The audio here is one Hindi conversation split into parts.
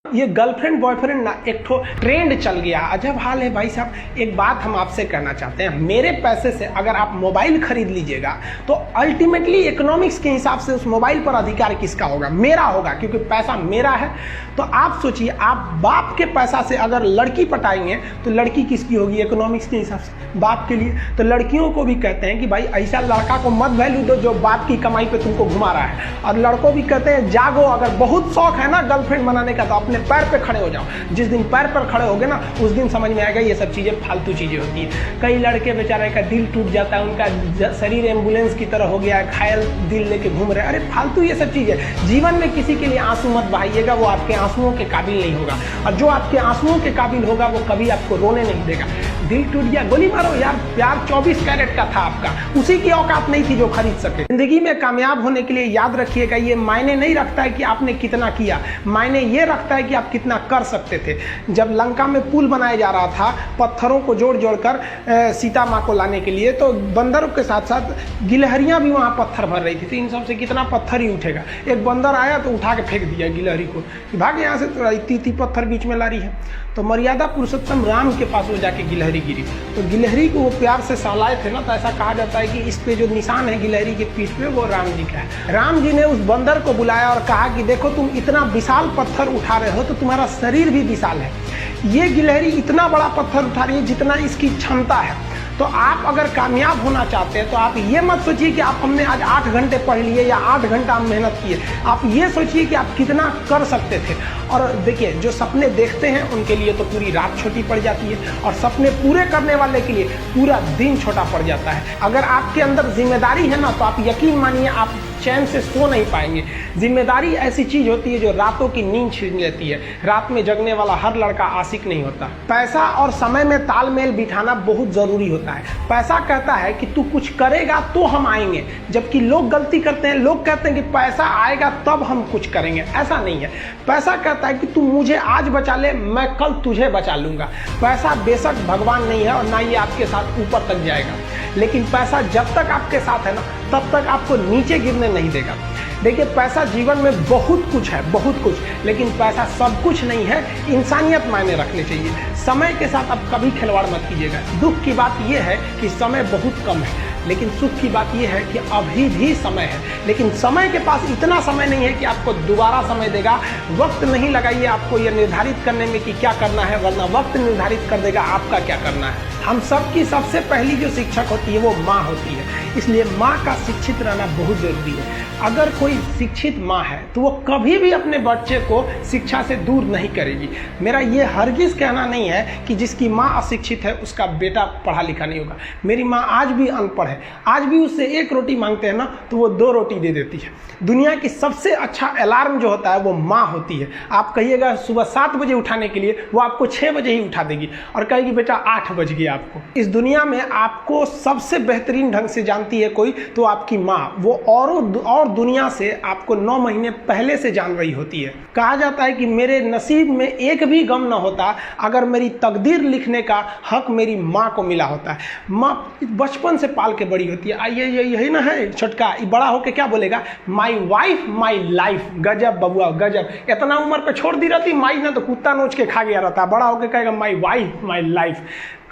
ये गर्लफ्रेंड बॉयफ्रेंड ना एक ठो ट्रेंड चल गया, अजब हाल है भाई साहब। एक बात हम आपसे कहना चाहते हैं, मेरे पैसे से अगर आप मोबाइल खरीद लीजिएगा तो अल्टीमेटली इकोनॉमिक्स के हिसाब से उस मोबाइल पर अधिकार किसका होगा? मेरा होगा, क्योंकि पैसा मेरा है। तो आप सोचिए, आप बाप के पैसा से अगर लड़की पटाएंगे तो लड़की किसकी होगी? इकोनॉमिक्स के हिसाब से बाप के लिए। तो लड़कियों को भी कहते हैं कि भाई ऐसा लड़का को मत वैल्यू दो जो बाप की कमाई पे तुमको घुमा रहा है। और लड़कों भी कहते हैं जागो, अगर बहुत शौक है ना गर्लफ्रेंड बनाने का तो अपने पैर पे खड़े हो जाओ। जिस दिन पैर पर खड़े होगे ना उस दिन समझ में आएगा ये सब चीज़ें फालतू चीज़ें होती है। कई लड़के बेचारे का दिल टूट जाता है, उनका शरीर एम्बुलेंस की तरह हो गया है, घायल दिल लेके घूम रहे हैं। अरे फालतू ये सब चीज़ें। जीवन में किसी के लिए आंसू मत बहाइएगा, वो आपके आंसुओं के काबिल नहीं होगा। और जो आपके आंसुओं के काबिल होगा वो कभी आपको रोने नहीं देगा। दिल टूट गया, गोली मारो यार, प्यार 24 कैरेट का था आपका, उसी की औकात नहीं थी जो खरीद सके। जिंदगी में कामयाब होने के लिए याद रखिएगा, ये मायने नहीं रखता है कि आपने कितना किया, मायने ये रखता है कि आप कितना कर सकते थे। जब लंका में पुल बनाया जा रहा था पत्थरों को जोड़ जोड़ कर सीता माँ को लाने के लिए, तो बंदरों के साथ साथ गिलहरियां भी वहाँ पत्थर भर रही थी। तो इन सब से कितना पत्थर ही उठेगा। एक बंदर आया तो उठा के फेंक दिया गिलहरी को, भाग यहाँ से, तो इतनी पत्थर बीच में ला रही है। तो मर्यादा पुरुषोत्तम राम के पास वो जाके गिलहरी गिरी, तो गिलहरी को वो प्यार से सहलाए थे ना, तो ऐसा कहा जाता है कि इस पे जो निशान है गिलहरी की पीठ पे वो राम जी का है। राम जी ने उस बंदर को बुलाया और कहा कि देखो तुम इतना विशाल पत्थर उठा रहे हो तो तुम्हारा शरीर भी विशाल है। ये गिलहरी इतना बड़ा पत्थर उठा रही है जितना इसकी क्षमता है। तो आप अगर कामयाब होना चाहते हैं तो आप ये मत सोचिए कि आप हमने आज 8 घंटे पढ़ लिए या 8 घंटा हम मेहनत किए। आप ये सोचिए कि आप कितना कर सकते थे। और देखिए, जो सपने देखते हैं उनके लिए तो पूरी रात छोटी पड़ जाती है, और सपने पूरे करने वाले के लिए पूरा दिन छोटा पड़ जाता है। अगर आपके अंदर जिम्मेदारी है ना, तो आप यकीन मानिए आप चैन से सो नहीं पाएंगे। जिम्मेदारी ऐसी चीज होती है जो रातों की नींद छीन लेती है। रात में जगने वाला हर लड़का आशिक नहीं होता। पैसा और समय में तालमेल बिठाना बहुत जरूरी होता है। पैसा कहता है कि तू कुछ करेगा तो हम आएंगे, जबकि लोग गलती करते हैं। लोग कहते हैं कि पैसा आएगा तब हम कुछ करेंगे, ऐसा नहीं है। पैसा कहता है कि तू मुझे आज बचा ले, मैं कल तुझे बचा लूंगा। पैसा बेशक भगवान नहीं है और ना ये आपके साथ ऊपर तक जाएगा, लेकिन पैसा जब तक आपके साथ है ना तब तक आपको नीचे गिरने नहीं देगा। देखिए, पैसा जीवन में बहुत कुछ है, बहुत कुछ, लेकिन पैसा सब कुछ नहीं है। इंसानियत मायने रखनी चाहिए। समय के साथ आप कभी खिलवाड़ मत कीजिएगा। दुख की बात यह है कि समय बहुत कम है, लेकिन सुख की बात यह है कि अभी भी समय है। लेकिन समय के पास इतना समय नहीं है कि आपको दोबारा समय देगा। वक्त नहीं लगाइए आपको यह निर्धारित करने में कि क्या करना है, वरना वक्त निर्धारित कर देगा आपका क्या करना है। हम सबकी सबसे पहली जो शिक्षक होती है वो माँ होती है, इसलिए माँ का शिक्षित रहना बहुत जरूरी है। अगर कोई शिक्षित माँ है तो वो कभी भी अपने बच्चे को शिक्षा से दूर नहीं करेगी। मेरा ये हरगिज़ कहना नहीं है कि जिसकी माँ अशिक्षित है उसका बेटा पढ़ा लिखा नहीं होगा। मेरी माँ आज भी अनपढ़ है, आज भी उससे 1 रोटी मांगते हैं ना तो वो 2 रोटी दे देती है। दुनिया की सबसे अच्छा अलार्म जो होता है वो माँ होती है। आप कहिएगा सुबह 7 बजे उठाने के लिए, वो आपको 6 बजे ही उठा देगी और कहेगी बेटा 8 बज गया आपको। इस दुनिया में आपको सबसे बेहतरीन ढंग से जानती है कोई तो आपकी माँ। वो और दुनिया से आपको 9 महीने पहले से जान रही होती है। कहा जाता है कि मेरे नसीब में एक भी गम ना होता अगर मेरी तकदीर लिखने का हक मेरी माँ को मिला होता है। माँ बचपन से पाल के बड़ी होती है। आइए यही ना है छोटका, बड़ा होके क्या बोलेगा? My wife my life. गजब बबुआ गजब। इतना उम्र पे छोड़ दी रहती माई ने तो कुत्ता नोच के खा गया रहता। बड़ा होके कहेगा माई वाइफ माई लाइफ।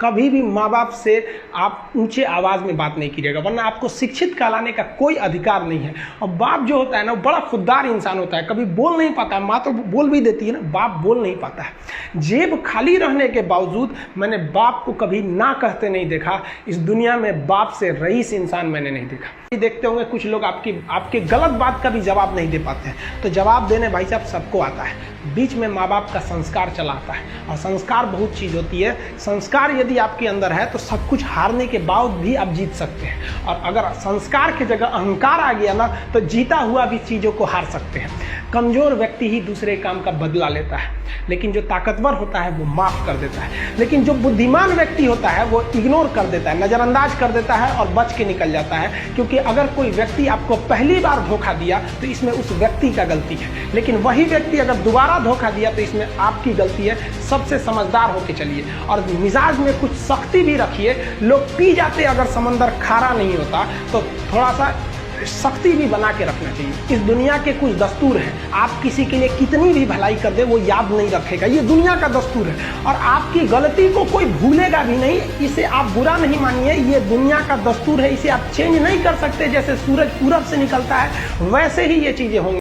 कभी भी माँ बाप से आप ऊंचे आवाज़ में बात नहीं कीजिएगा, वरना आपको शिक्षित कहलाने का कोई अधिकार नहीं है। और बाप जो होता है ना वो बड़ा खुददार इंसान होता है, कभी बोल नहीं पाता है। माँ तो बोल भी देती है ना, बाप बोल नहीं पाता है। जेब खाली रहने के बावजूद मैंने बाप को कभी ना कहते नहीं देखा। इस दुनिया में बाप से रईस इंसान मैंने नहीं देखा। देखते होंगे कुछ लोग आपके गलत बात का भी जवाब नहीं दे पाते हैं। तो जवाब देने भाई साहब सबको आता है, बीच में माँ बाप का संस्कार चला आता है। और संस्कार बहुत चीज़ होती है। संस्कार यदि आपके अंदर है तो सब कुछ हारने के बाद भी आप जीत सकते हैं। और अगर संस्कार की जगह अहंकार आ गया ना तो जीता हुआ भी चीज़ों को हार सकते हैं। कमज़ोर व्यक्ति ही दूसरे काम का बदला लेता है, लेकिन जो ताकतवर होता है वो माफ़ कर देता है। लेकिन जो बुद्धिमान व्यक्ति होता है वो इग्नोर कर देता है, नज़रअंदाज कर देता है और बच के निकल जाता है। क्योंकि अगर कोई व्यक्ति आपको पहली बार धोखा दिया तो इसमें उस व्यक्ति का गलती है, लेकिन वही व्यक्ति अगर दोबारा धोखा दिया तो इसमें आपकी गलती है। सबसे समझदार होके चलिए और मिजाज में कुछ सख्ती भी रखिए। लोग पी जाते अगर समंदर खारा नहीं होता तो थोड़ा सा शक्ति भी बना के रखना चाहिए। इस दुनिया के कुछ दस्तूर हैं, आप किसी के लिए कितनी भी भलाई कर दे वो याद नहीं रखेगा, ये दुनिया का दस्तूर है। और आपकी गलती को कोई भूलेगा भी नहीं, इसे आप बुरा नहीं मानिए, ये दुनिया का दस्तूर है, इसे आप चेंज नहीं कर सकते। जैसे सूरज पूरब से निकलता है वैसे ही ये चीजें होंगी।